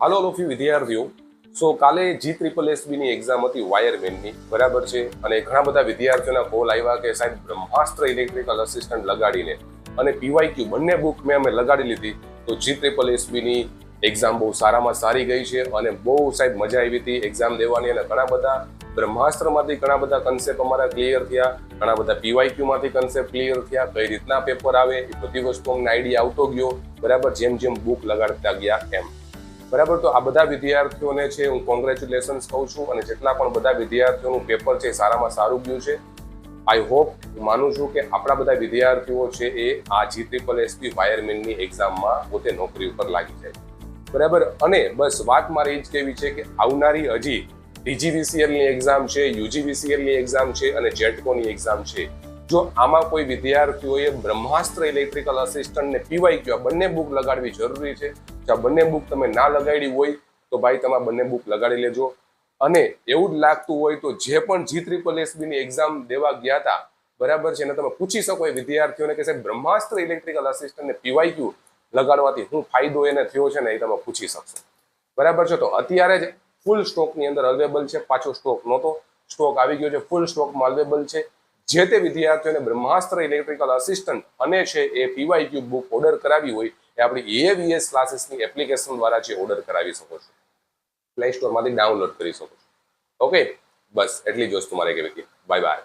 Hello all of you વિદ્યાર્થીઓ. સો કાલે G SSSB ની એક્ઝામ હતી વાયરમેનની, બરાબર છે. અને ઘણા બધા વિદ્યાર્થીઓના કોલ આવ્યા કે સાહેબ બ્રહ્માસ્ત્ર ઇલેક્ટ્રિકલ અસિસ્ટન્ટ લગાડીને અને PYQ બંને બુક મેં અમે લગાડી લીધી તો GSSSB ની એક્ઝામ બહુ સારામાં સારી ગઈ છે અને બહુ સાહેબ મજા આવી હતી એક્ઝામ દેવાની. અને ઘણા બધા બ્રહ્માસ્ત્રમાંથી ઘણા બધા કન્સેપ્ટ અમારા ક્લિયર થયા, ઘણા બધા PYQ માંથી કન્સેપ્ટ ક્લિયર થયા, કઈ રીતના પેપર આવે એ બધી વસ્તુ અમને આઈડિયા આવતો ગયો, બરાબર, જેમ જેમ બુક લગાડતા ગયા એમ. બરાબર, તો આ બધા વિદ્યાર્થીઓને છે હું કોંગ્રેચ્યુલેશન્સ કહું છું. અને જેટલા પણ બધા વિદ્યાર્થીઓનું પેપર છે સારામાં સારું ગયું છે. આઈ હોપ, હું માનું છું કે આપણા બધા વિદ્યાર્થીઓ છે એ આ GSSB વાયરમેનની એક્ઝામમાં પોતે નોકરી ઉપર લાગી જાય, બરાબર. અને બસ વાત મારી એ જ કેવી છે કે આવનારી હજી DGVCL ની એક્ઝામ છે, UGVCL ની એક્ઝામ છે અને જેટકોની એક્ઝામ છે. જો આમાં કોઈ વિદ્યાર્થીઓએ બ્રહ્માસ્ત્ર ઇલેક્ટ્રિકલ અસિસ્ટન્ટ ને PYQ આ બંને બુક લગાડવી જરૂરી છે. જો આ બંને બુક તમે ના લગાડી હોય તો ભાઈ તમે બંને બુક લગાડી લેજો. અને એવું જ લાગતું હોય તો જે પણ GSSB ની એક્ઝામ દેવા ગયા હતા, બરાબર છે, એને તમે પૂછી શકો એ વિદ્યાર્થીઓને કે સાહેબ બ્રહ્માસ્ત્ર ઇલેક્ટ્રિકલ અસિસ્ટન્ટ ને PYQ લગાડવાથી શું ફાયદો એને થયો છે ને એ તમે પૂછી શકશો, બરાબર છે. તો અત્યારે જ ફૂલ સ્ટોકની અંદર અવેલેબલ છે, પાછો સ્ટોક નહોતો, સ્ટોક આવી ગયો છે, ફૂલ સ્ટોકમાં અવેલેબલ છે. જે તે વિદ્યાર્થીઓને બ્રહ્માસ્ત્ર ઇલેક્ટ્રિકલ અસિસ્ટન્ટ અને છે એ PYQ બુક ઓર્ડર કરાવી હોય એ આપણી EAVS ક્લાસીસની એપ્લિકેશન દ્વારા જે ઓર્ડર કરાવી શકો છો, પ્લે સ્ટોરમાંથી ડાઉનલોડ કરી શકો છો. ઓકે, બસ એટલી જ વસ્તુ મારે કહેવી હતી. Bye bye.